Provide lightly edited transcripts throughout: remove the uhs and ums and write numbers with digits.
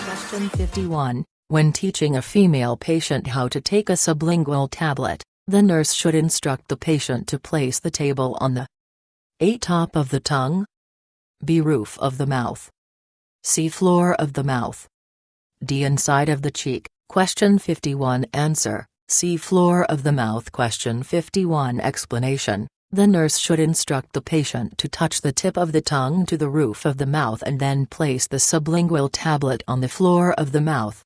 Question 51. When teaching a female patient how to take a sublingual tablet, the nurse should instruct the patient to place the table on the A. Top of the tongue, B. Roof of the mouth, C. Floor of the mouth, D. Inside of the cheek. Question 51. Answer: C. Floor of the mouth. Question 51. Explanation: the nurse should instruct the patient to touch the tip of the tongue to the roof of the mouth and then place the sublingual tablet on the floor of the mouth.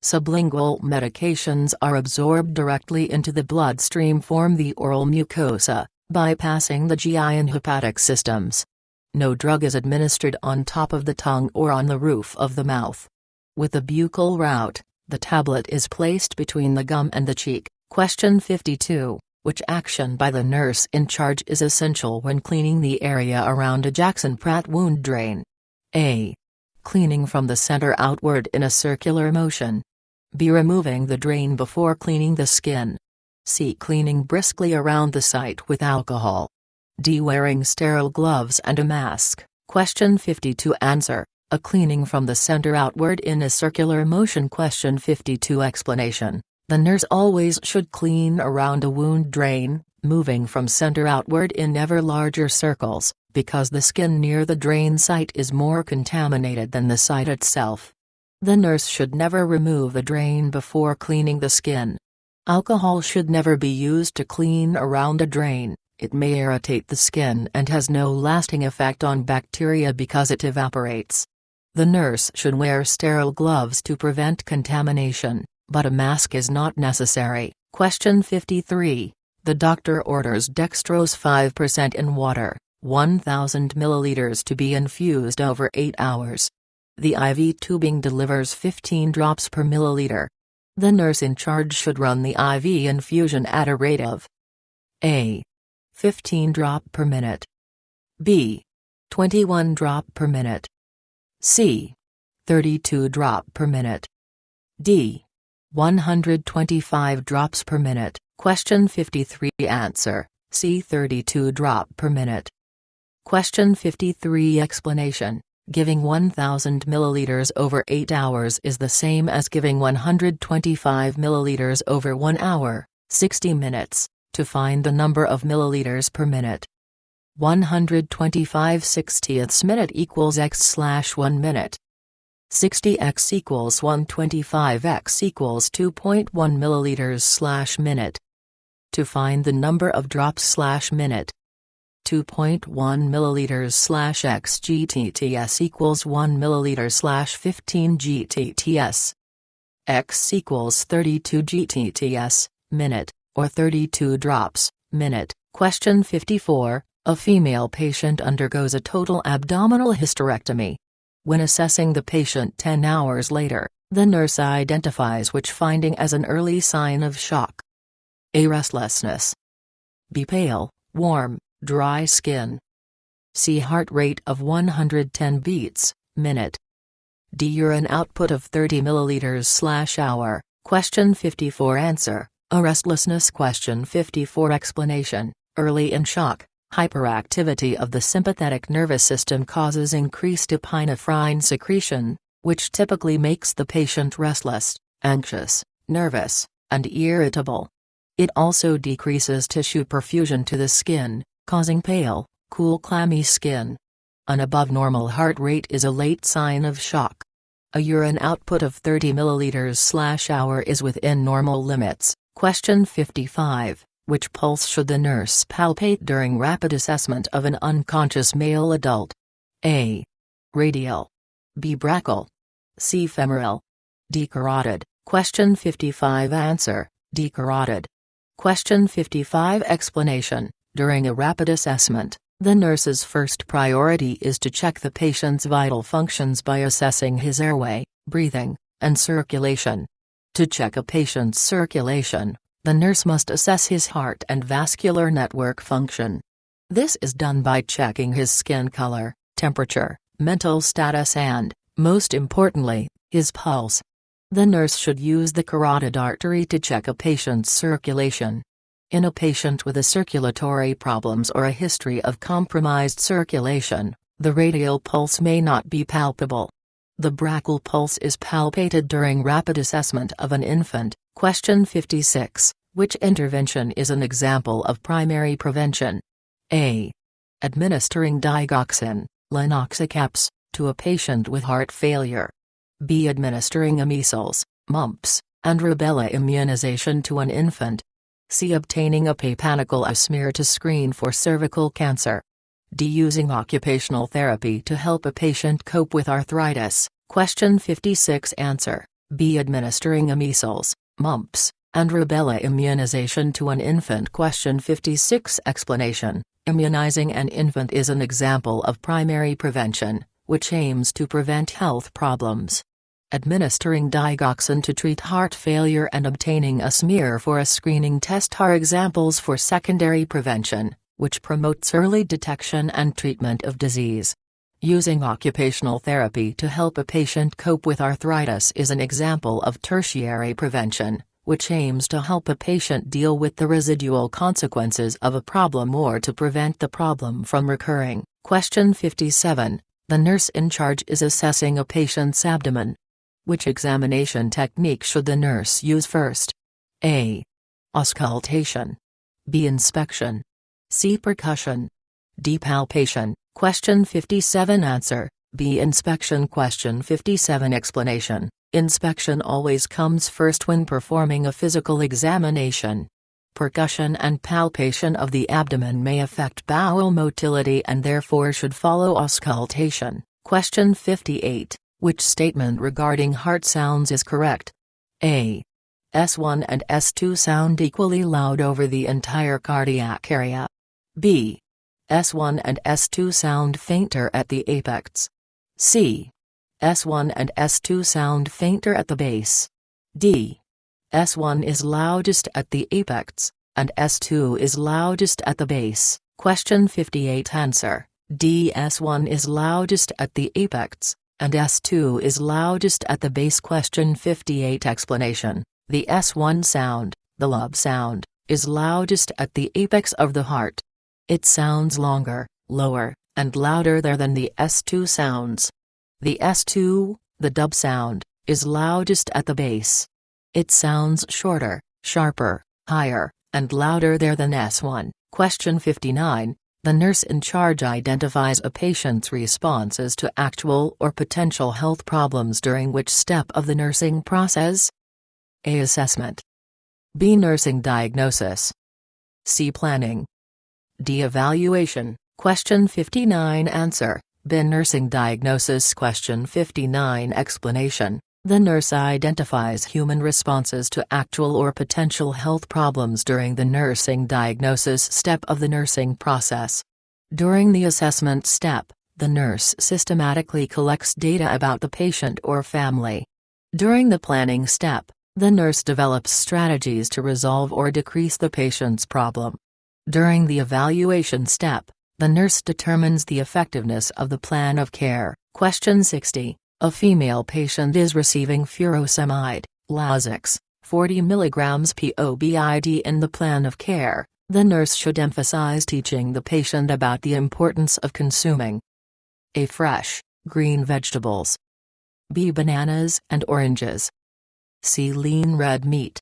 Sublingual medications are absorbed directly into the bloodstream from the oral mucosa, bypassing the GI and hepatic systems. No drug is administered on top of the tongue or on the roof of the mouth. With the buccal route, the tablet is placed between the gum and the cheek. Question 52. Which action by the nurse in charge is essential when cleaning the area around a Jackson-Pratt wound drain? A. Cleaning from the center outward in a circular motion. B. Removing the drain before cleaning the skin. C. Cleaning briskly around the site with alcohol. D. Wearing sterile gloves and a mask. Question 52. Answer: a cleaning from the center outward in a circular motion. Question 52. Explanation: the nurse always should clean around a wound drain, moving from center outward in ever larger circles, because the skin near the drain site is more contaminated than the site itself. The nurse should never remove the drain before cleaning the skin. Alcohol should never be used to clean around a drain. It may irritate the skin and has no lasting effect on bacteria because it evaporates. The nurse should wear sterile gloves to prevent contamination, but a mask is not necessary. Question 53. The doctor orders dextrose 5% in water, 1,000 milliliters, to be infused over 8 hours. The IV tubing delivers 15 drops per milliliter. The nurse in charge should run the IV infusion at a rate of A. 15 drop per minute, B. 21 drop per minute, C. 32 drop per minute, D. 125 drops per minute. Question 53. Answer: C. 32 drop per minute. Question 53. Explanation: giving 1,000 milliliters over 8 hours is the same as giving 125 milliliters over 1 hour, 60 minutes. To find the number of milliliters per minute: 125 60ths minute equals x/1 minute. 60x equals 125x equals 2.1 milliliters/minute. To find the number of drops/minute: 2.1 milliliters/x GTTS equals 1 milliliter/15 GTTS. X equals 32 GTTS, minute, or 32 drops, minute. Question 54. A female patient undergoes a total abdominal hysterectomy. When assessing the patient 10 hours later, the nurse identifies which finding as an early sign of shock? A. Restlessness. B. Pale, warm, dry skin. C. Heart rate of 110 beats, minute. D. Urine output of 30 milliliters/hour. Question 54. Answer: a restlessness. Question 54. Explanation: early in shock, hyperactivity of the sympathetic nervous system causes increased epinephrine secretion, which typically makes the patient restless, anxious, nervous, and irritable. It also decreases tissue perfusion to the skin, causing pale, cool, clammy skin. An above normal heart rate is a late sign of shock. A urine output of 30 milliliters/hour is within normal limits. Question 55. Which pulse should the nurse palpate during rapid assessment of an unconscious male adult? A. Radial, B. brachial, C. femoral, D. carotid. Question 55. Answer: D. carotid. Question 55. Explanation: during a rapid assessment, the nurse's first priority is to check the patient's vital functions by assessing his airway, breathing, and circulation. To check a patient's circulation, the nurse must assess his heart and vascular network function. This is done by checking his skin color, temperature, mental status and, most importantly, his pulse. The nurse should use the carotid artery to check a patient's circulation. In a patient with a circulatory problems or a history of compromised circulation, The radial pulse may not be palpable. The brachial pulse is palpated during rapid assessment of an infant. Question 56. Which intervention is an example of primary prevention? A. Administering digoxin, Lennoxacaps, to a patient with heart failure. B. Administering a measles, mumps, and rubella immunization to an infant. C. Obtaining a papa smear to screen for cervical cancer. D. Using occupational therapy to help a patient cope with arthritis. Question 56. Answer: B. Administering a measles, mumps, and rubella immunization to an infant. Question 56. Explanation: Immunizing an infant is an example of primary prevention, which aims to prevent health problems. Administering digoxin to treat heart failure and obtaining a smear for a screening test are examples for secondary prevention, which promotes early detection and treatment of disease. Using occupational therapy to help a patient cope with arthritis is an example of tertiary prevention, which aims to help a patient deal with the residual consequences of a problem or to prevent the problem from recurring. Question 57. The nurse in charge is assessing a patient's abdomen. Which examination technique should the nurse use first? A. Auscultation. B. Inspection. C. Percussion. D. Palpation. Question 57. Answer: B. Inspection. Question 57. Explanation: Inspection always comes first when performing a physical examination. Percussion and palpation of the abdomen may affect bowel motility and therefore should follow auscultation. Question 58. Which statement regarding heart sounds is correct? A. S1 and S2 sound equally loud over the entire cardiac area. B. S1 and S2 sound fainter at the apex. C. S1 and S2 sound fainter at the base. D. S1 is loudest at the apex, and S2 is loudest at the base. Question 58. Answer: D. S1 is loudest at the apex, and S2 is loudest at the base. Question 58. Explanation: The S1 sound, the lub sound, is loudest at the apex of the heart. It sounds longer, lower, and louder there than the S2 sounds. The S2, the dub sound, is loudest at the base. It sounds shorter, sharper, higher, and louder there than S1. Question 59. The nurse in charge identifies a patient's responses to actual or potential health problems during which step of the nursing process? A. Assessment. B. Nursing diagnosis. C. Planning. D. Evaluation. Question 59. Answer: B. Nursing diagnosis. Question 59. Explanation: The nurse identifies human responses to actual or potential health problems during the nursing diagnosis step of the nursing process. During the assessment step, the nurse systematically collects data about the patient or family. During the planning step, the nurse develops strategies to resolve or decrease the patient's problem. During the evaluation step, the nurse determines the effectiveness of the plan of care. Question 60. A female patient is receiving furosemide, Lasix, 40 mg POBID in the plan of care. The nurse should emphasize teaching the patient about the importance of consuming A. Fresh, green vegetables. B. Bananas and oranges. C. Lean red meat.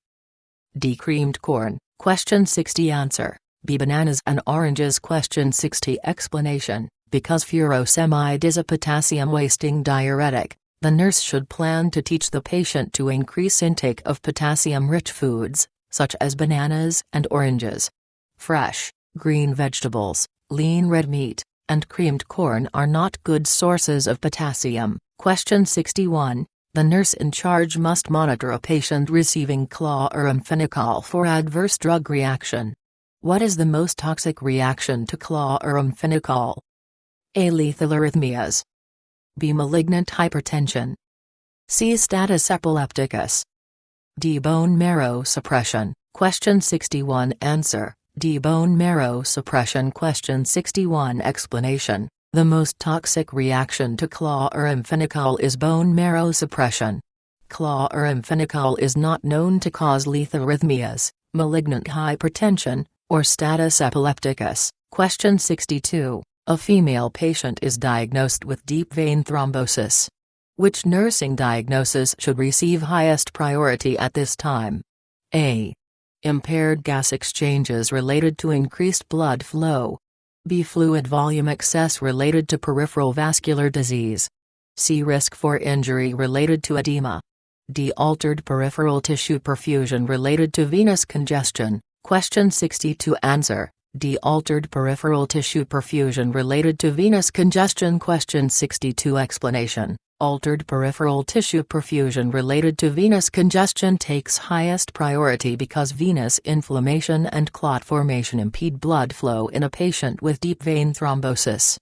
D. Creamed corn. Question 60. Answer: B. Bananas and oranges. Question 60. Explanation: Because furosemide is a potassium-wasting diuretic, the nurse should plan to teach the patient to increase intake of potassium-rich foods, such as bananas and oranges. Fresh, green vegetables, lean red meat, and creamed corn are not good sources of potassium. Question 61. The nurse in charge must monitor a patient receiving chloramphenicol for adverse drug reaction. What is the most toxic reaction to chloramphenicol? A. Lethal arrhythmias. B. Malignant hypertension. C. Status epilepticus. D. Bone marrow suppression. Question 61. Answer: D. Bone marrow suppression. Question 61. Explanation: The most toxic reaction to chloramphenicol is bone marrow suppression. Chloramphenicol is not known to cause lethal arrhythmias, malignant hypertension, or status epilepticus. Question 62. A female patient is diagnosed with deep vein thrombosis. Which nursing diagnosis should receive highest priority at this time? A. Impaired gas exchanges related to increased blood flow. B. Fluid volume excess related to peripheral vascular disease. C. Risk for injury related to edema. D. Altered peripheral tissue perfusion related to venous congestion. Question 62 Answer: D. Altered peripheral tissue perfusion related to venous congestion. Question 62 Explanation: Altered peripheral tissue perfusion related to venous congestion takes highest priority because venous inflammation and clot formation impede blood flow in a patient with deep vein thrombosis.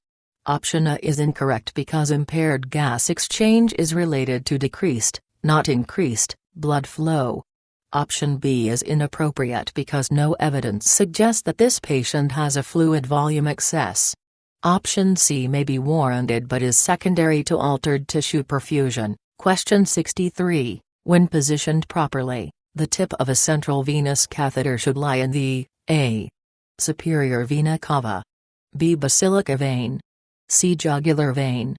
Option A is incorrect because impaired gas exchange is related to decreased, not increased, blood flow. Option B is inappropriate because no evidence suggests that this patient has a fluid volume excess. Option C may be warranted but is secondary to altered tissue perfusion. Question 63. When positioned properly, the tip of a central venous catheter should lie in the A. superior vena cava, B. basilica vein, C. jugular vein,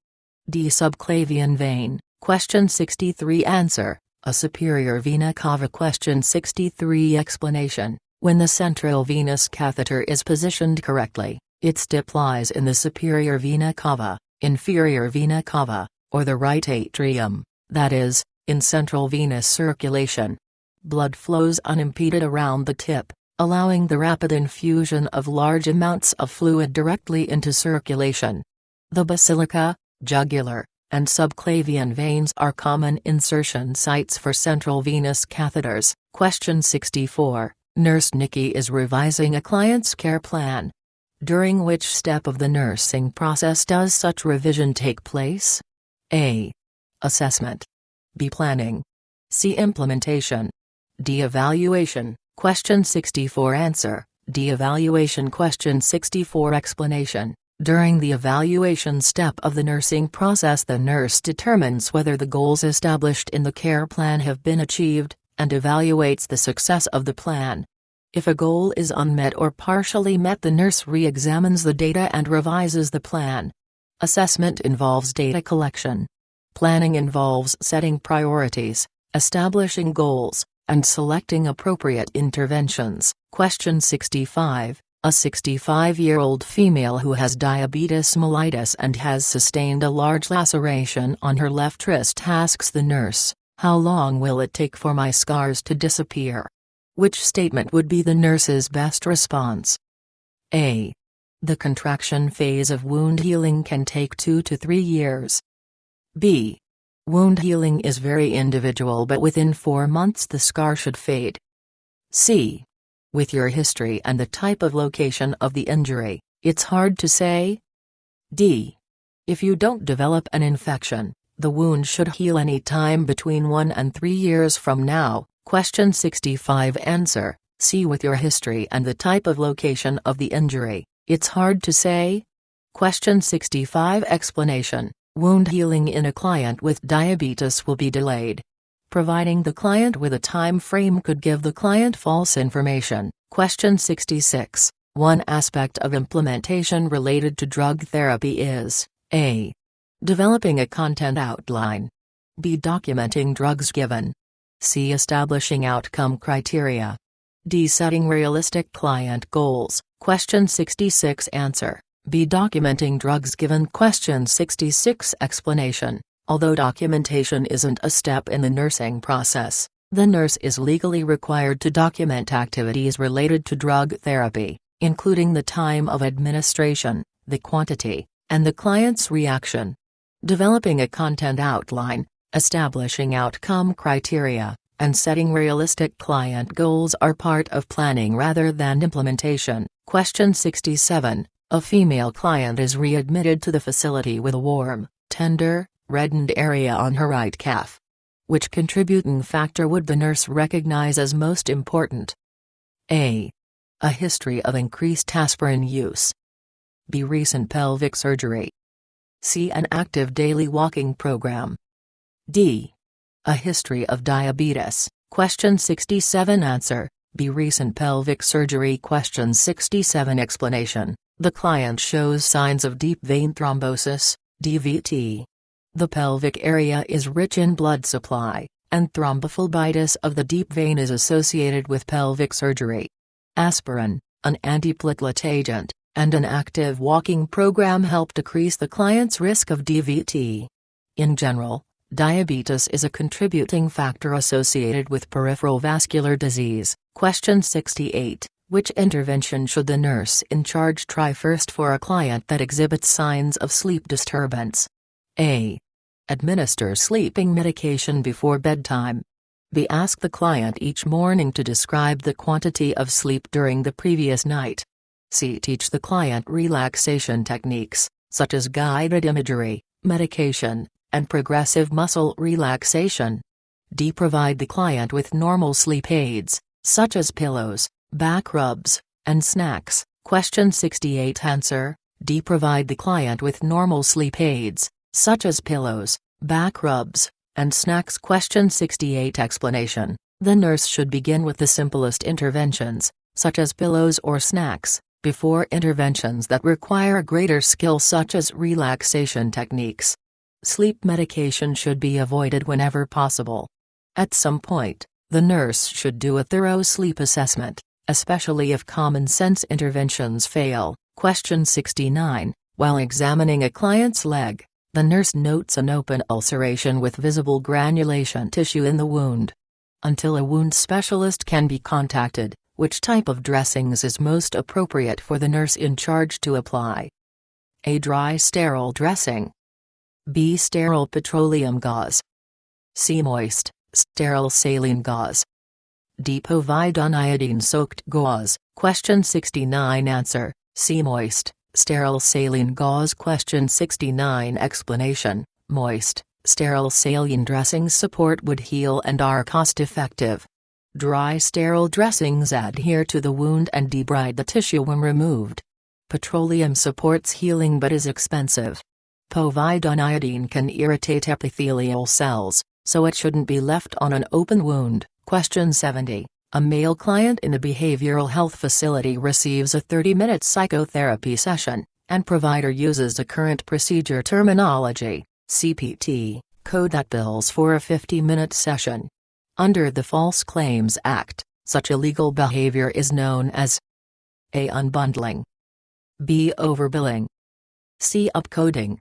D. subclavian vein. Question 63 Answer: a superior vena cava. Question 63 Explanation: when the central venous catheter is positioned correctly, its tip lies in the superior vena cava, inferior vena cava, or the right atrium, that is, in central venous circulation. Blood flows unimpeded around the tip, allowing the rapid infusion of large amounts of fluid directly into circulation. The basilica, jugular, and subclavian veins are common insertion sites for central venous catheters. Question 64. Nurse Nikki is revising a client's care plan. During which step of the nursing process does such revision take place? A. Assessment. B. Planning. C. Implementation. D. Evaluation. Question 64 Answer: D. Evaluation. Question 64 Explanation: during the evaluation step of the nursing process, the nurse determines whether the goals established in the care plan have been achieved, and evaluates the success of the plan. If a goal is unmet or partially met, the nurse re-examines the data and revises the plan. Assessment involves data collection. Planning involves setting priorities, establishing goals, and selecting appropriate interventions. Question 65. A 65-year-old female who has diabetes mellitus and has sustained a large laceration on her left wrist asks the nurse, "How long will it take for my scars to disappear?" Which statement would be the nurse's best response? A. The contraction phase of wound healing can take 2 to 3 years. B. Wound healing is very individual, but within 4 months the scar should fade. C. With your history and the type of location of the injury, it's hard to say. D. If you don't develop an infection, the wound should heal any time between 1 and 3 years from now. Question 65 Answer: C. With your history and the type of location of the injury, it's hard to say. Question 65 Explanation: wound healing in a client with diabetes will be delayed. Providing the client with a time frame could give the client false information. Question 66. One aspect of implementation related to drug therapy is A. Developing a content outline. B. Documenting drugs given. C. Establishing outcome criteria. D. Setting realistic client goals. Question 66 Answer: B. Documenting drugs given. Question 66 Explanation: although documentation isn't a step in the nursing process, the nurse is legally required to document activities related to drug therapy, including the time of administration, the quantity, and the client's reaction. Developing a content outline, establishing outcome criteria, and setting realistic client goals are part of planning rather than implementation. Question 67. A female client is readmitted to the facility with a warm, tender, reddened area on her right calf. Which contributing factor would the nurse recognize as most important? A. A history of increased aspirin use. B. Recent pelvic surgery. C. An active daily walking program. D. A history of diabetes. Question 67 Answer: B. Recent pelvic surgery. Question 67 Explanation: The client shows signs of deep vein thrombosis, DVT. The pelvic area is rich in blood supply, and thrombophlebitis of the deep vein is associated with pelvic surgery. Aspirin, an antiplatelet agent, and an active walking program help decrease the client's risk of DVT. In general, diabetes is a contributing factor associated with peripheral vascular disease. Question 68. Which intervention should the nurse in charge try first for a client that exhibits signs of sleep disturbance? A. Administer sleeping medication before bedtime. B. Ask the client each morning to describe the quantity of sleep during the previous night. C. Teach the client relaxation techniques, such as guided imagery, medication, and progressive muscle relaxation. D. Provide the client with normal sleep aids, such as pillows, back rubs, and snacks. Question 68. Answer: D. Provide the client with normal sleep aids, such as pillows, back rubs, and snacks. Question 68. Explanation: the nurse should begin with the simplest interventions, such as pillows or snacks, before interventions that require greater skill such as relaxation techniques. Sleep medication should be avoided whenever possible. At some point, the nurse should do a thorough sleep assessment, especially if common-sense interventions fail. Question 69. While examining a client's leg, the nurse notes an open ulceration with visible granulation tissue in the wound. Until a wound specialist can be contacted, which type of dressings is most appropriate for the nurse in charge to apply? A. Dry sterile dressing. B. Sterile petroleum gauze. C. Moist, sterile saline gauze. D. Povidone iodine-soaked gauze. Question 69. Answer: C. Moist, sterile saline gauze. Question 69. Explanation: moist, sterile saline dressings support wound heal and are cost-effective. Dry sterile dressings adhere to the wound and debride the tissue when removed. Petroleum supports healing but is expensive. Povidone iodine can irritate epithelial cells, so it shouldn't be left on an open wound. Question 70. A male client in a behavioral health facility receives a 30-minute psychotherapy session, and provider uses a current procedure terminology, CPT, code that bills for a 50-minute session. Under the False Claims Act, such illegal behavior is known as A. Unbundling, B. Overbilling, C. Upcoding,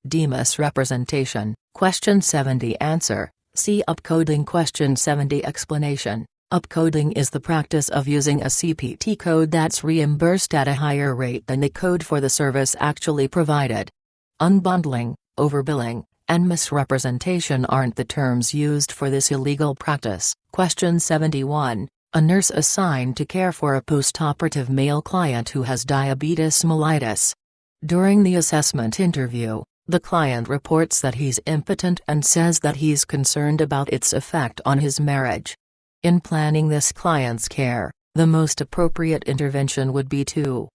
D. Misrepresentation. Question 70. Answer: C. Upcoding. Question 70. Explanation: upcoding is the practice of using a CPT code that's reimbursed at a higher rate than the code for the service actually provided. Unbundling, overbilling, and misrepresentation aren't the terms used for this illegal practice. Question 71. A nurse assigned to care for a postoperative male client who has diabetes mellitus. During the assessment interview, the client reports that he's impotent and says that he's concerned about its effect on his marriage. In planning this client's care, the most appropriate intervention would be to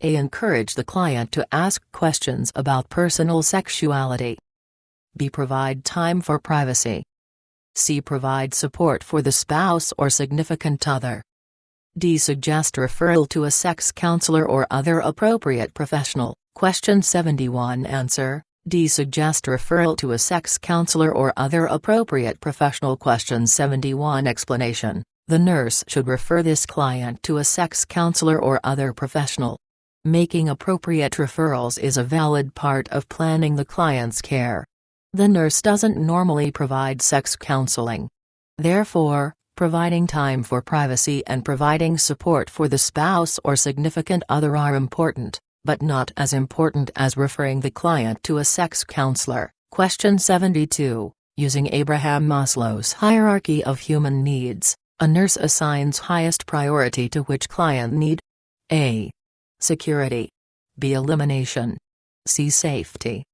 A. Encourage the client to ask questions about personal sexuality. B. Provide time for privacy. C. Provide support for the spouse or significant other. D. Suggest referral to a sex counselor or other appropriate professional. Question 71. Answer: D. Suggest referral to a sex counselor or other appropriate professional. Question 71. Explanation: the nurse should refer this client to a sex counselor or other professional. Making appropriate referrals is a valid part of planning the client's care. The nurse doesn't normally provide sex counseling. Therefore, providing time for privacy and providing support for the spouse or significant other are important, but not as important as referring the client to a sex counselor. Question 72. Using Abraham Maslow's hierarchy of human needs, a nurse assigns highest priority to which client need? A. Security. B. Elimination. C. Safety.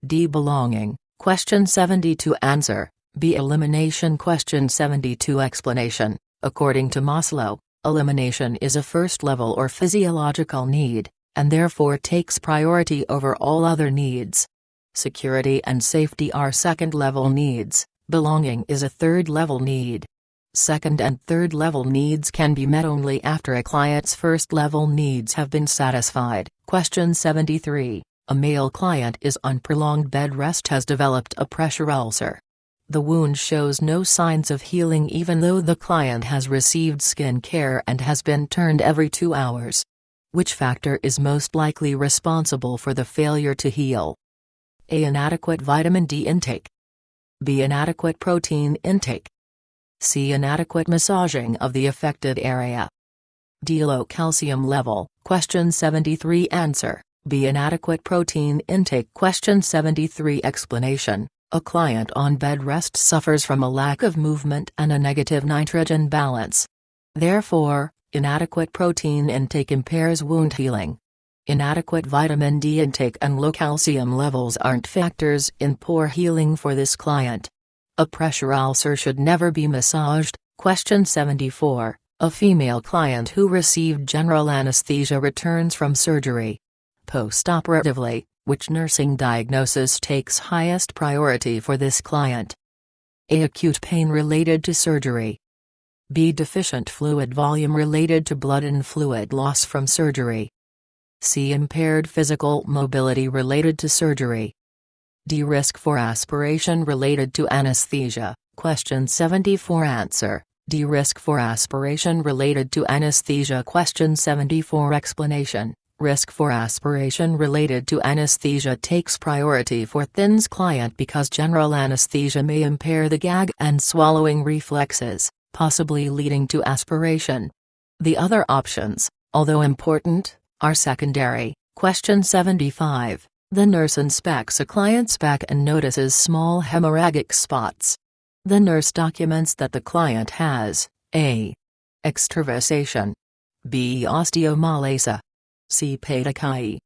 D. Belonging. Question 72. Answer: B. Elimination. Question 72. Explanation: according to Maslow, elimination is a first-level or physiological need, and therefore takes priority over all other needs. Security and safety are second-level needs, belonging is a third-level need. Second and third level needs can be met only after a client's first level needs have been satisfied. Question 73. A male client is on prolonged bed rest, has developed a pressure ulcer. The wound shows no signs of healing even though the client has received skin care and has been turned every 2 hours. Which factor is most likely responsible for the failure to heal? A. Inadequate vitamin D intake. B. Inadequate protein intake. C. Inadequate massaging of the affected area. D. Low calcium level. Question 73. Answer: B. Inadequate protein intake. Question 73. Explanation: a client on bed rest suffers from a lack of movement and a negative nitrogen balance. Therefore, inadequate protein intake impairs wound healing. Inadequate vitamin D intake and low calcium levels aren't factors in poor healing for this client. A pressure ulcer should never be massaged. Question 74. A female client who received general anesthesia returns from surgery. Postoperatively, which nursing diagnosis takes highest priority for this client? A. Acute pain related to surgery. B. Deficient fluid volume related to blood and fluid loss from surgery. C. Impaired physical mobility related to surgery. D. Risk for aspiration related to anesthesia. Question 74. Answer: D. Risk for aspiration related to anesthesia. Question 74. Explanation: risk for aspiration related to anesthesia takes priority for THIN's client because general anesthesia may impair the gag and swallowing reflexes, possibly leading to aspiration. The other options, although important, are secondary. Question 75. The nurse inspects a client's back and notices small hemorrhagic spots. The nurse documents that the client has A. extravasation, B. osteomalacia, C. petechiae,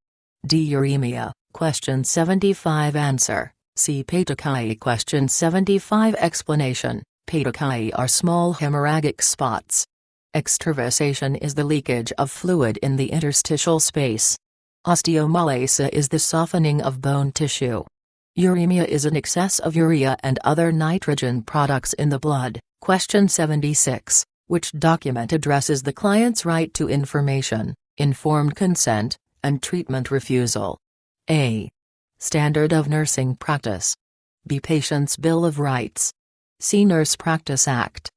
D. uremia. Question 75. Answer: C. petechiae. Question 75. Explanation: petechiae are small hemorrhagic spots. Extravasation is the leakage of fluid in the interstitial space. Osteomalacia is the softening of bone tissue. Uremia is an excess of urea and other nitrogen products in the blood. Question 76. Which document addresses the client's right to information, informed consent, and treatment refusal? A. Standard of Nursing Practice. B. Patient's Bill of Rights. C. Nurse Practice Act.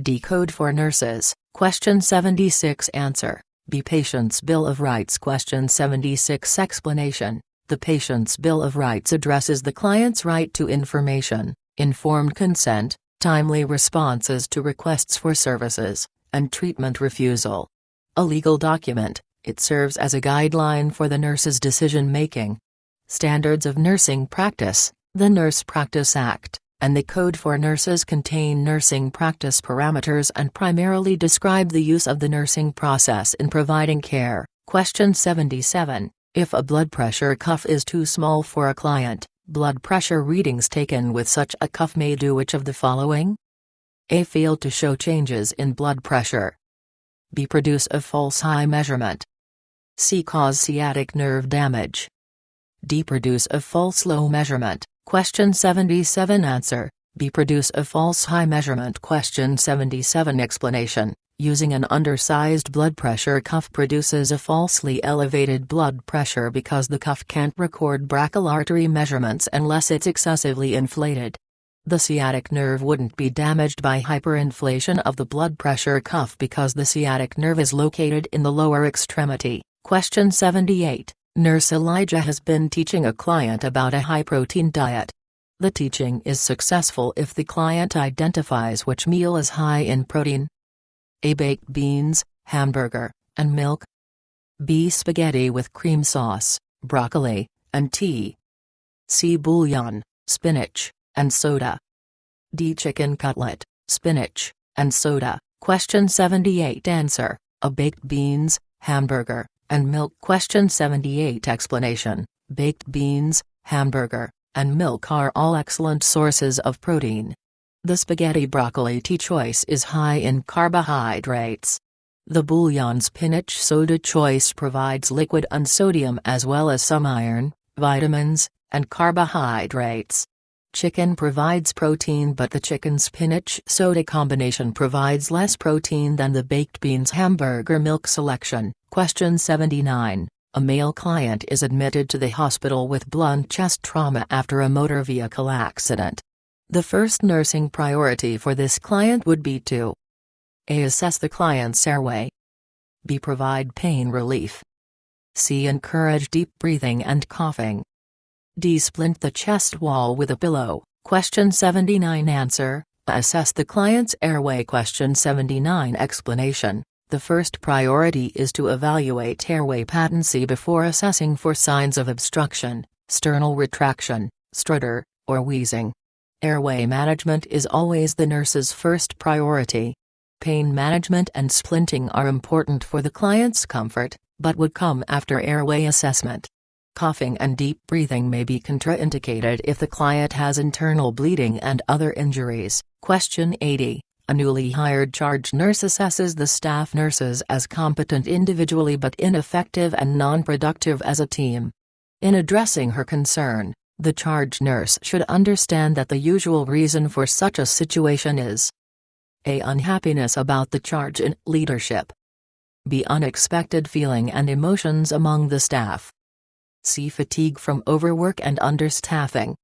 D. Code for Nurses. Question 76. Answer: B. Patient's Bill of Rights. Question 76. Explanation: the Patient's Bill of Rights addresses the client's right to information, informed consent, timely responses to requests for services, and treatment refusal. A legal document, it serves as a guideline for the nurse's decision-making. Standards of Nursing Practice, the Nurse Practice Act, and the Code for Nurses contain nursing practice parameters and primarily describe the use of the nursing process in providing care. Question 77. If a blood pressure cuff is too small for a client, blood pressure readings taken with such a cuff may do which of the following? A. Fail to show changes in blood pressure. B. Produce a false high measurement. C. Cause sciatic nerve damage. D. Produce a false low measurement. Question 77. Answer: B. Produce a false high measurement. Question 77. Explanation: using an undersized blood pressure cuff produces a falsely elevated blood pressure because the cuff can't record brachial artery measurements unless it's excessively inflated. The sciatic nerve wouldn't be damaged by hyperinflation of the blood pressure cuff because the sciatic nerve is located in the lower extremity. Question 78. Nurse Elijah has been teaching a client about a high-protein diet. The teaching is successful if the client identifies which meal is high in protein. A. Baked beans, hamburger, and milk. B. Spaghetti with cream sauce, broccoli, and tea. C. Bouillon, spinach, and soda. D. Chicken cutlet, spinach, and soda. Question 78. Answer: A. Baked beans, hamburger, and milk. Question 78. Explanation: baked beans, hamburger, and milk are all excellent sources of protein. The spaghetti broccoli tea choice is high in carbohydrates. The bouillon spinach soda choice provides liquid and sodium as well as some iron, vitamins, and carbohydrates. Chicken provides protein, but the chicken spinach soda combination provides less protein than the baked beans hamburger milk selection. Question 79. A male client is admitted to the hospital with blunt chest trauma after a motor vehicle accident. The first nursing priority for this client would be to A. Assess the client's airway. B. Provide pain relief. C. Encourage deep breathing and coughing. D. Splint the chest wall with a pillow. Question 79. Answer: assess the client's airway. Question 79. Explanation: the first priority is to evaluate airway patency before assessing for signs of obstruction, sternal retraction, stutter, or wheezing. Airway management is always the nurse's first priority. Pain management and splinting are important for the client's comfort, but would come after airway assessment. Coughing and deep breathing may be contraindicated if the client has internal bleeding and other injuries. Question 80. A newly hired charge nurse assesses the staff nurses as competent individually but ineffective and non-productive as a team. In addressing her concern, the charge nurse should understand that the usual reason for such a situation is A. Unhappiness about the charge in leadership. B. Unexpected feeling and emotions among the staff. C. Fatigue from overwork and understaffing.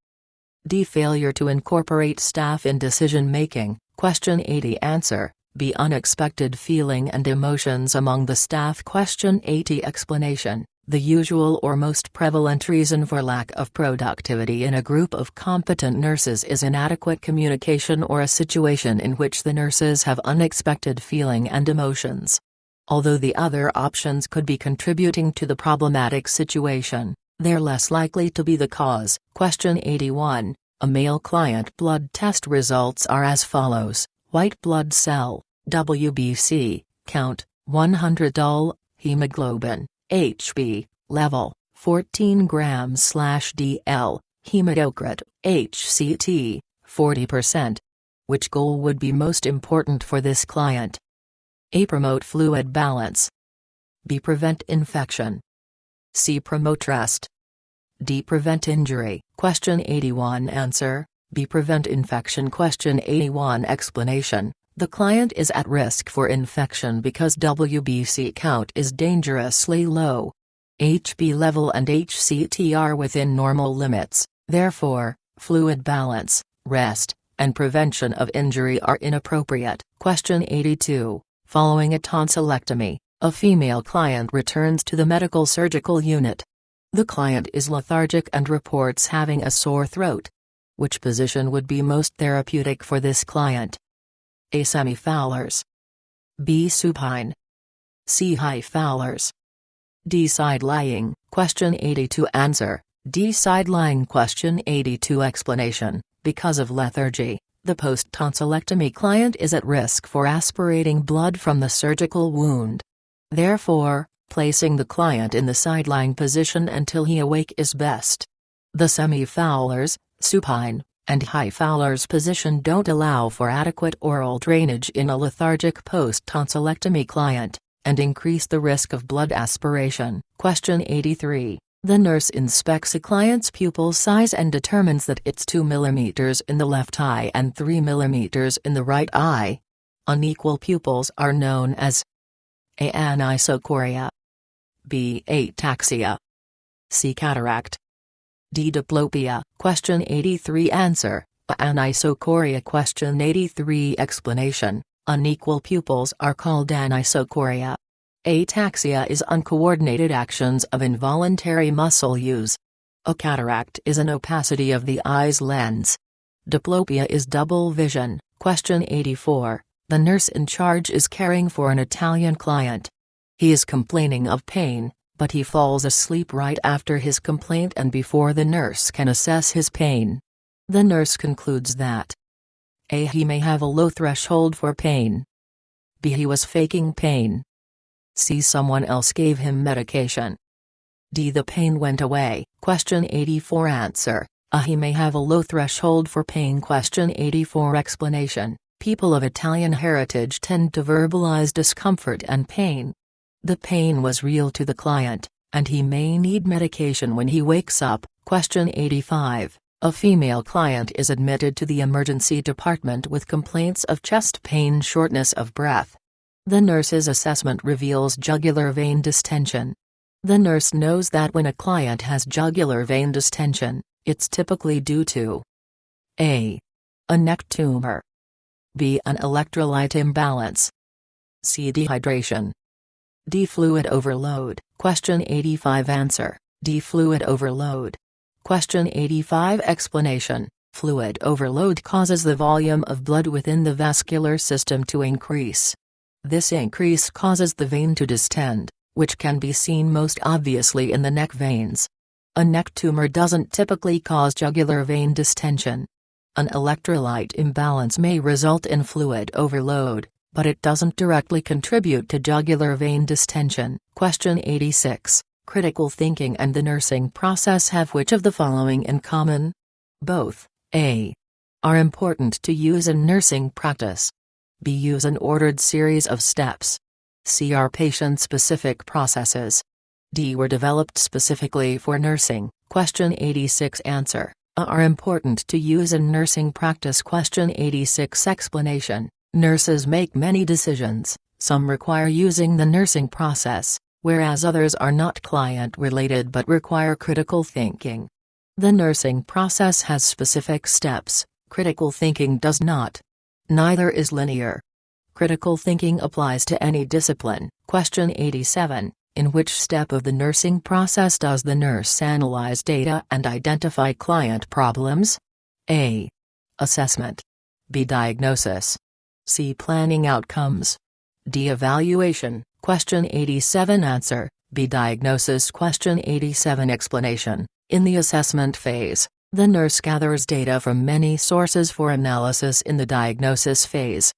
D. Failure to incorporate staff in decision-making. Question 80. Answer: B. Unexpected feeling and emotions among the staff. Question 80. Explanation: the usual or most prevalent reason for lack of productivity in a group of competent nurses is inadequate communication or a situation in which the nurses have unexpected feeling and emotions. Although the other options could be contributing to the problematic situation, they're less likely to be the cause. Question 81. A male client blood test results are as follows: white blood cell, WBC, count, 100 ul, hemoglobin, HB, level, 14 grams/dl, hematocrit, HCT, 40%. Which goal would be most important for this client? A. Promote fluid balance. B. Prevent infection. C. Promote rest. D. Prevent injury. Question 81. Answer: B. Prevent infection. Question 81. Explanation: the client is at risk for infection because WBC count is dangerously low. HB level and HCT are within normal limits, therefore, fluid balance, rest, and prevention of injury are inappropriate. Question 82. Following a tonsillectomy, a female client returns to the medical surgical unit. The client is lethargic and reports having a sore throat. Which position would be most therapeutic for this client? A. Semi-Fowlers. B. Supine. C. High Fowlers. D. Side lying. Question 82. Answer: D. Side lying. Question 82. Explanation: because of lethargy, the post-tonsillectomy client is at risk for aspirating blood from the surgical wound. Therefore, placing the client in the side-lying position until he awake is best. The semi-Fowlers, supine, and high Fowlers position don't allow for adequate oral drainage in a lethargic post-tonsillectomy client, and increase the risk of blood aspiration. Question 83. The nurse inspects a client's pupil size and determines that it's 2 mm in the left eye and 3 mm in the right eye. Unequal pupils are known as A. Anisocoria. B. Ataxia. C. Cataract. D. Diplopia. Question 83. Answer: Anisocoria. Question 83. Explanation: unequal pupils are called anisocoria. Ataxia is uncoordinated actions of involuntary muscle use. A cataract is an opacity of the eye's lens. Diplopia is double vision. Question 84. The nurse in charge is caring for an Italian client. He is complaining of pain, but he falls asleep right after his complaint and before the nurse can assess his pain. The nurse concludes that A. He may have a low threshold for pain. B. He was faking pain. C. Someone else gave him medication. D. The pain went away. Question 84. Answer: He may have a low threshold for pain. Question 84. Explanation: people of Italian heritage tend to verbalize discomfort and pain. The pain was real to the client, and he may need medication when he wakes up. Question 85. A female client is admitted to the emergency department with complaints of chest pain, shortness of breath. The nurse's assessment reveals jugular vein distension. The nurse knows that when a client has jugular vein distension, it's typically due to A. a neck tumor, B. an electrolyte imbalance, C. dehydration, D. fluid overload. Question 85 Answer: D. fluid overload. Question 85 Explanation: Fluid overload causes the volume of blood within the vascular system to increase. This increase causes the vein to distend, which can be seen most obviously in the neck veins. A neck tumor doesn't typically cause jugular vein distension. An electrolyte imbalance may result in fluid overload, but it doesn't directly contribute to jugular vein distension. Question 86. Critical thinking and the nursing process have which of the following in common? Both A. are important to use in nursing practice. B. use an ordered series of steps. C. are patient-specific processes. D. were developed specifically for nursing. Question 86 Answer: A. are important to use in nursing practice. Question 86 Explanation: Nurses make many decisions, some require using the nursing process, whereas others are not client-related but require critical thinking. The nursing process has specific steps, critical thinking does not. Neither is linear. Critical thinking applies to any discipline. Question 87. In which step of the nursing process does the nurse analyze data and identify client problems? A. Assessment. B. Diagnosis. C. Planning outcomes. D. Evaluation. Question 87 Answer: B. Diagnosis. Question 87 Explanation: In the assessment phase, the nurse gathers data from many sources for analysis in the diagnosis phase.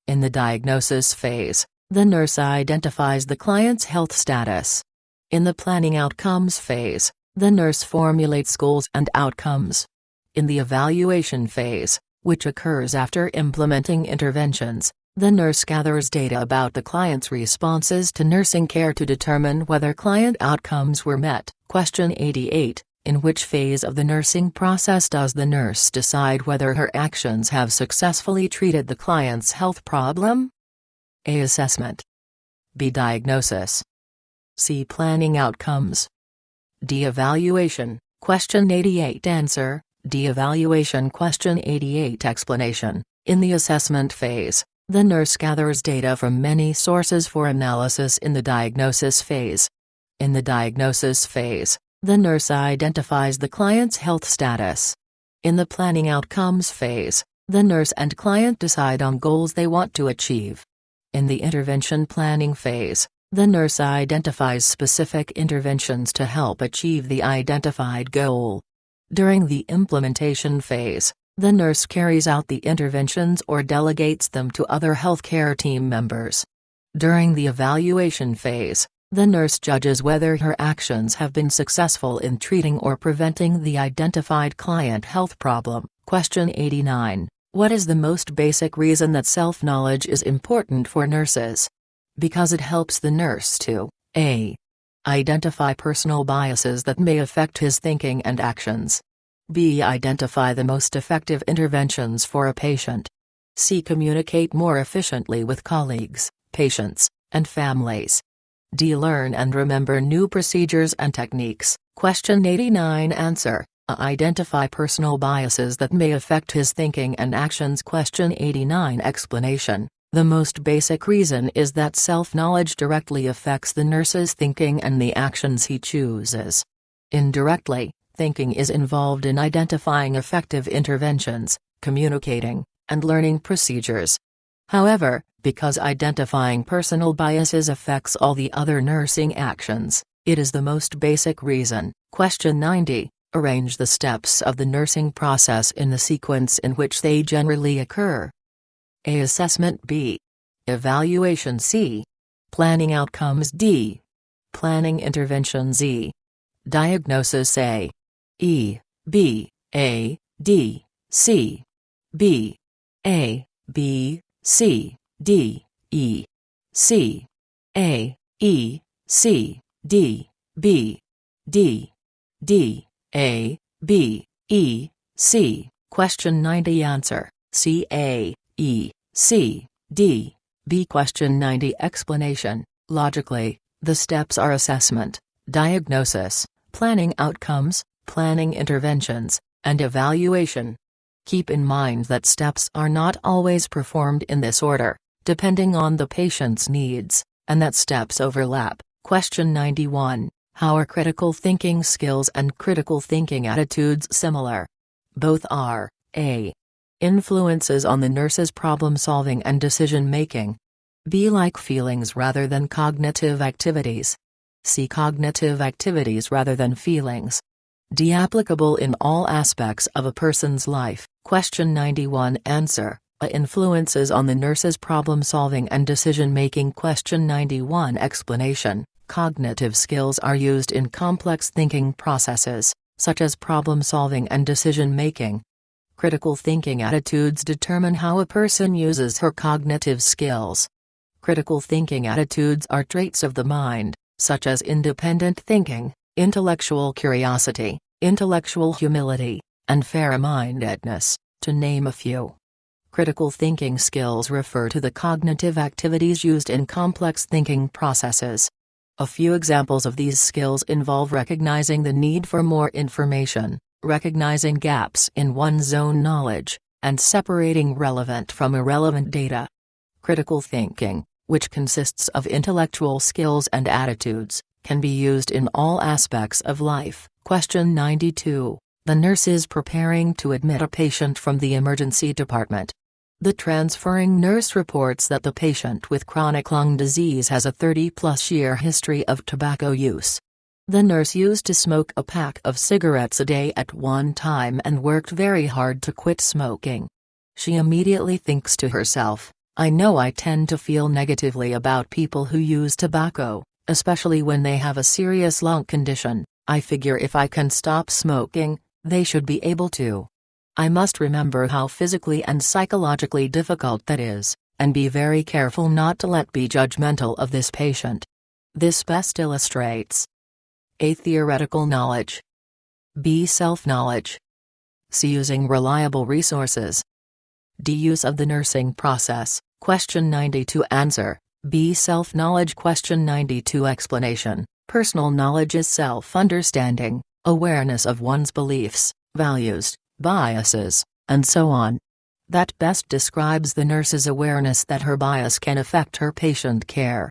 In the diagnosis phase, the nurse identifies the client's health status. In the planning outcomes phase, the nurse formulates goals and outcomes. In the evaluation phase, which occurs after implementing interventions, the nurse gathers data about the client's responses to nursing care to determine whether client outcomes were met. Question 88. In which phase of the nursing process does the nurse decide whether her actions have successfully treated the client's health problem? A. Assessment. B. Diagnosis. C. Planning outcomes. D. Evaluation. Question 88 Answer: D. Evaluation. Question 88 Explanation: In the assessment phase, the nurse gathers data from many sources for analysis in the diagnosis phase. In the diagnosis phase, the nurse identifies the client's health status. In the planning outcomes phase, the nurse and client decide on goals they want to achieve. In the intervention planning phase, the nurse identifies specific interventions to help achieve the identified goal. During the implementation phase, the nurse carries out the interventions or delegates them to other healthcare team members. During the evaluation phase, the nurse judges whether her actions have been successful in treating or preventing the identified client health problem. Question 89. What is the most basic reason that self-knowledge is important for nurses? Because it helps the nurse to A. identify personal biases that may affect his thinking and actions. B. Identify the most effective interventions for a patient. C. Communicate more efficiently with colleagues, patients, and families. D. Learn and remember new procedures and techniques. Question 89 Answer: Identify personal biases that may affect his thinking and actions. Question 89 Explanation: The most basic reason is that self-knowledge directly affects the nurse's thinking and the actions he chooses. Indirectly, thinking is involved in identifying effective interventions, communicating, and learning procedures. However, because identifying personal biases affects all the other nursing actions, it is the most basic reason. Question 90. Arrange the steps of the nursing process in the sequence in which they generally occur. A. Assessment. B. Evaluation. C. Planning outcomes. D. Planning interventions. E. Diagnosis. A. E. B. A. D. C. B. A. B. C. D. E. C. A. E. C. D. B. D. D. A. B. E. C. Question 90 Answer, C. A, E, C, D. B. Question 90 Explanation, logically, the steps are assessment, diagnosis, planning outcomes, planning interventions, and evaluation. Keep in mind that steps are not always performed in this order, depending on the patient's needs, and that steps overlap. Question 91. How are critical thinking skills and critical thinking attitudes similar? Both are, A. Influences on the nurse's problem-solving and decision-making. B. Like feelings rather than cognitive activities. C. Cognitive activities rather than feelings. D. Applicable in all aspects of a person's life. Question 91 Answer, A. Influences on the nurse's problem-solving and decision-making. Question 91 Explanation, cognitive skills are used in complex thinking processes, such as problem-solving and decision-making. Critical thinking attitudes determine how a person uses her cognitive skills. Critical thinking attitudes are traits of the mind, such as independent thinking, intellectual curiosity, intellectual humility, and fair-mindedness, to name a few. Critical thinking skills refer to the cognitive activities used in complex thinking processes. A few examples of these skills involve recognizing the need for more information, recognizing gaps in one's own knowledge, and separating relevant from irrelevant data. Critical thinking, which consists of intellectual skills and attitudes, can be used in all aspects of life. Question 92. The nurse is preparing to admit a patient from the emergency department. The transferring nurse reports that the patient with chronic lung disease has a 30-plus year history of tobacco use. The nurse used to smoke a pack of cigarettes a day at one time and worked very hard to quit smoking. She immediately thinks to herself, I know I tend to feel negatively about people who use tobacco, especially when they have a serious lung condition. I figure if I can stop smoking, they should be able to. I must remember how physically and psychologically difficult that is, and be very careful not to be judgmental of this patient. This best illustrates A. Theoretical knowledge. B. Self-knowledge. C. Using reliable resources. D. Use of the nursing process. Question 92 Answer, B. Self-knowledge. Question 92 Explanation, personal knowledge is self-understanding, awareness of one's beliefs, values, biases, and so on. That best describes the nurse's awareness that her bias can affect her patient care.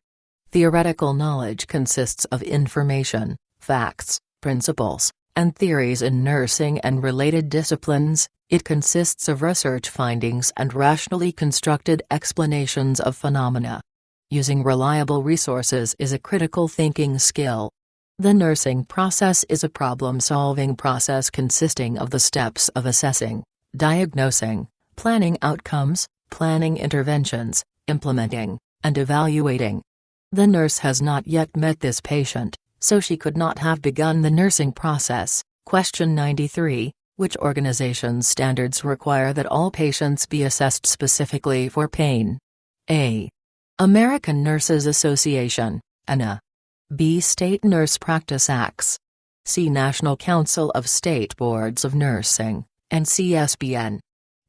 Theoretical knowledge consists of information, facts, principles, and theories in nursing and related disciplines. It consists of research findings and rationally constructed explanations of phenomena. Using reliable resources is a critical thinking skill. The nursing process is a problem-solving process consisting of the steps of assessing, diagnosing, planning outcomes, planning interventions, implementing, and evaluating. The nurse has not yet met this patient, so she could not have begun the nursing process. Question 93. Which organization's standards require that all patients be assessed specifically for pain? A. American Nurses Association, ANA. B. State Nurse Practice Acts. C. National Council of State Boards of Nursing, NCSBN.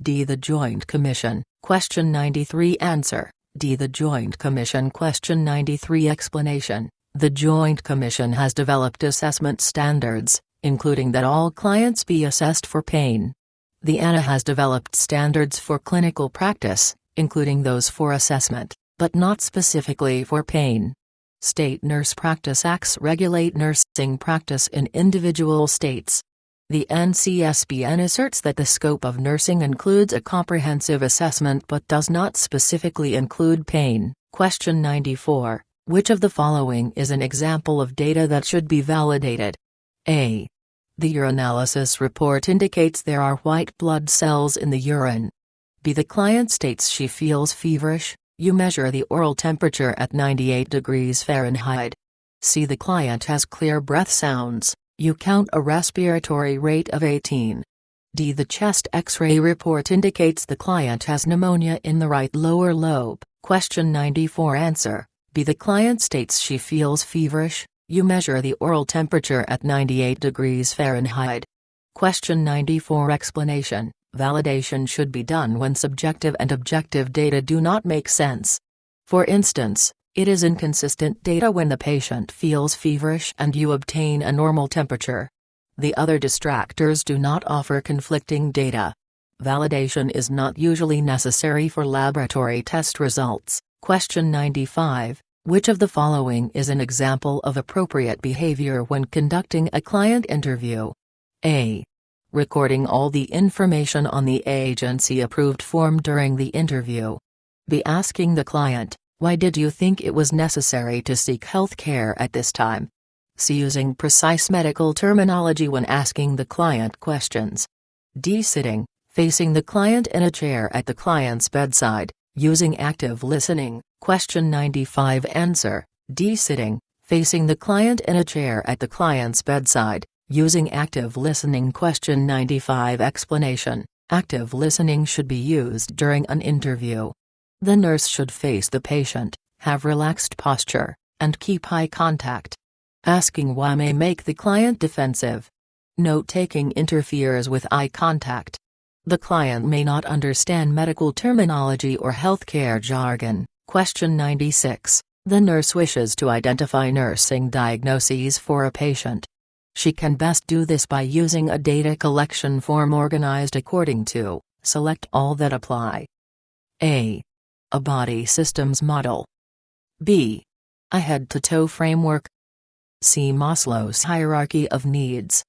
D. The Joint Commission. Question 93 Answer, D. The Joint Commission. Question 93 Explanation, the Joint Commission has developed assessment standards, including that all clients be assessed for pain. The ANA has developed standards for clinical practice, including those for assessment, but not specifically for pain. State Nurse Practice Acts regulate nursing practice in individual states. The NCSBN asserts that the scope of nursing includes a comprehensive assessment but does not specifically include pain. Question 94. Which of the following is an example of data that should be validated? A. The urinalysis report indicates there are white blood cells in the urine. B. The client states she feels feverish. You measure the oral temperature at 98 degrees Fahrenheit. C. The client has clear breath sounds. You count a respiratory rate of 18. D. The chest X-ray report indicates the client has pneumonia in the right lower lobe. Question 94 Answer, B. The client states she feels feverish. You measure the oral temperature at 98 degrees Fahrenheit. Question 94 Explanation. Validation should be done when subjective and objective data do not make sense. For instance, it is inconsistent data when the patient feels feverish and you obtain a normal temperature. The other distractors do not offer conflicting data. Validation is not usually necessary for laboratory test results. Question 95. Which of the following is an example of appropriate behavior when conducting a client interview? A. Recording all the information on the agency-approved form during the interview. B. Asking the client, why did you think it was necessary to seek health care at this time? C. Using precise medical terminology when asking the client questions. D. Sitting, facing the client in a chair at the client's bedside, using active listening. Question 95 Answer. D. Sitting, facing the client in a chair at the client's bedside, using active listening. Question 95 Explanation. Active listening should be used during an interview. The nurse should face the patient, have relaxed posture, and keep eye contact. Asking why may make the client defensive. Note-taking interferes with eye contact. The client may not understand medical terminology or healthcare jargon. Question 96. The nurse wishes to identify nursing diagnoses for a patient. She can best do this by using a data collection form organized according to, select all that apply. A. A body systems model. B. A head-to-toe framework. C. Maslow's hierarchy of needs.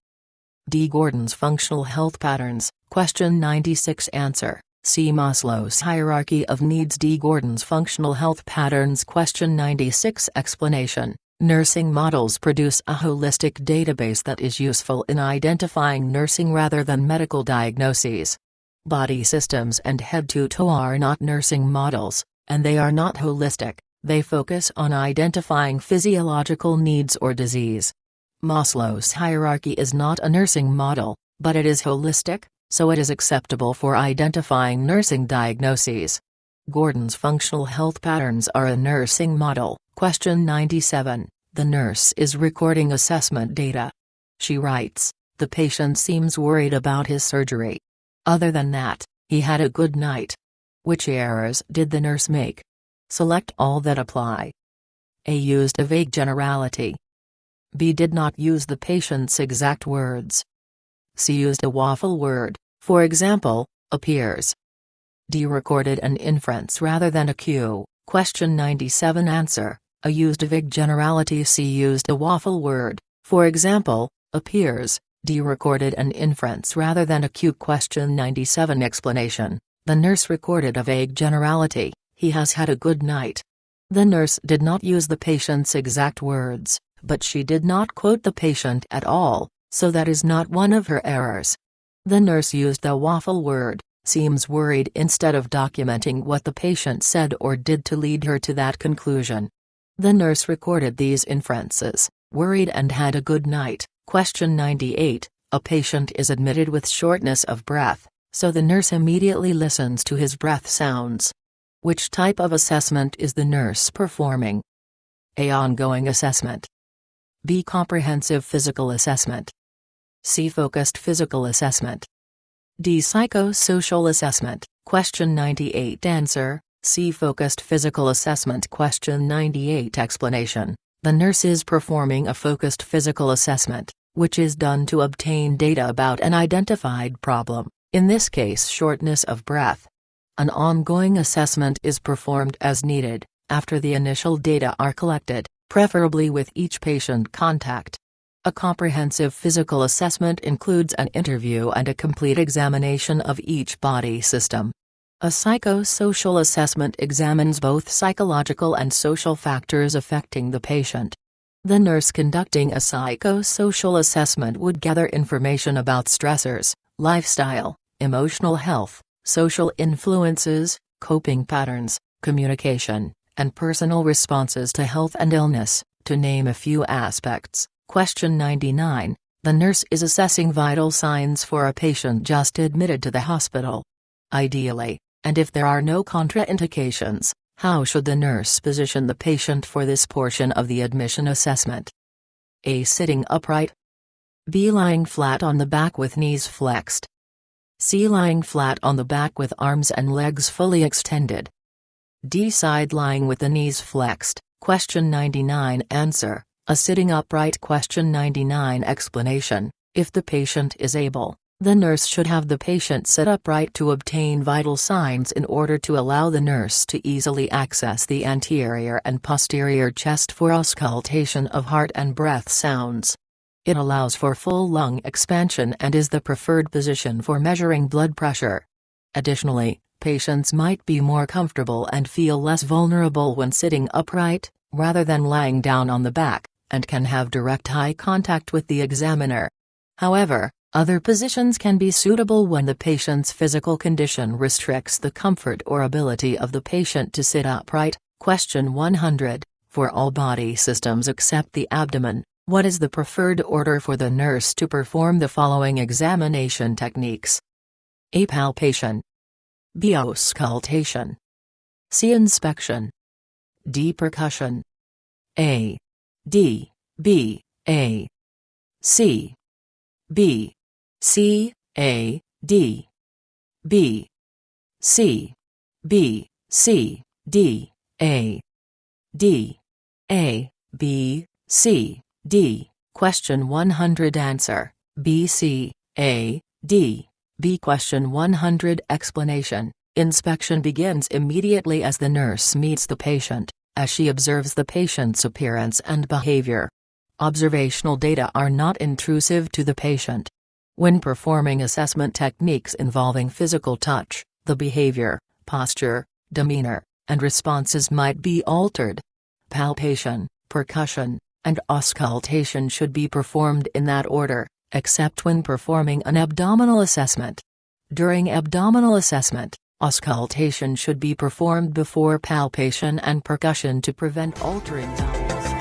D. Gordon's functional health patterns. Question 96 Answer. C. Maslow's hierarchy of needs. D. Gordon's functional health patterns. Question 96 Explanation. Nursing models produce a holistic database that is useful in identifying nursing rather than medical diagnoses. Body systems and head-to-toe are not nursing models, and they are not holistic. They focus on identifying physiological needs or disease. Maslow's hierarchy is not a nursing model, but it is holistic, so it is acceptable for identifying nursing diagnoses. Gordon's functional health patterns are a nursing model. Question 97. The nurse is recording assessment data. She writes, "The patient seems worried about his surgery. Other than that, he had a good night." Which errors did the nurse make? Select all that apply. A. Used a vague generality. B. Did not use the patient's exact words. C. Used a waffle word, for example, appears. D. Recorded an inference rather than a cue. Question 97 Answer. A. Used a vague generality. C. Used a waffle word, for example, appears. D. Recorded an inference rather than a cue. Question 97 Explanation. The nurse recorded a vague generality, "He has had a good night." The nurse did not use the patient's exact words, but she did not quote the patient at all, so that is not one of her errors. The nurse used the waffle word, "seems worried," instead of documenting what the patient said or did to lead her to that conclusion. The nurse recorded these inferences, worried and had a good night. Question 98. A patient is admitted with shortness of breath, so the nurse immediately listens to his breath sounds. Which type of assessment is the nurse performing? A. Ongoing assessment. B. Comprehensive physical assessment. C. Focused physical assessment. D. Psychosocial assessment. Question 98 Answer. C. Focused physical assessment. Question 98 Explanation. The nurse is performing a focused physical assessment, which is done to obtain data about an identified problem, in this case shortness of breath. An ongoing assessment is performed as needed, after the initial data are collected, preferably with each patient contact. A comprehensive physical assessment includes an interview and a complete examination of each body system. A psychosocial assessment examines both psychological and social factors affecting the patient. The nurse conducting a psychosocial assessment would gather information about stressors, lifestyle, emotional health, social influences, coping patterns, communication, and personal responses to health and illness, to name a few aspects. Question 99. The nurse is assessing vital signs for a patient just admitted to the hospital. Ideally, and if there are no contraindications, how should the nurse position the patient for this portion of the admission assessment? A. Sitting upright. B. Lying flat on the back with knees flexed. C. Lying flat on the back with arms and legs fully extended. D. Side lying with the knees flexed. Question 99 Answer: A sitting upright. Question 99 Explanation: If the patient is able, the nurse should have the patient sit upright to obtain vital signs in order to allow the nurse to easily access the anterior and posterior chest for auscultation of heart and breath sounds. It allows for full lung expansion and is the preferred position for measuring blood pressure. Additionally, patients might be more comfortable and feel less vulnerable when sitting upright, rather than lying down on the back, and can have direct eye contact with the examiner. However, other positions can be suitable when the patient's physical condition restricts the comfort or ability of the patient to sit upright. Question 100. For all body systems except the abdomen, what is the preferred order for the nurse to perform the following examination techniques? A. Palpation. B. Auscultation. C. Inspection. D. Percussion. A. D. B. A. C. B. C. A. D. B. C. B. C. D. A. D. A. B. C. D. Question 100 Answer: B. C. A. D. B. Question 100 Explanation: Inspection begins immediately as the nurse meets the patient, as she observes the patient's appearance and behavior. Observational data are not intrusive to the patient. When performing assessment techniques involving physical touch, the behavior, posture, demeanor, and responses might be altered. Palpation, percussion, and auscultation should be performed in that order, except when performing an abdominal assessment. During abdominal assessment, auscultation should be performed before palpation and percussion to prevent altering vowels.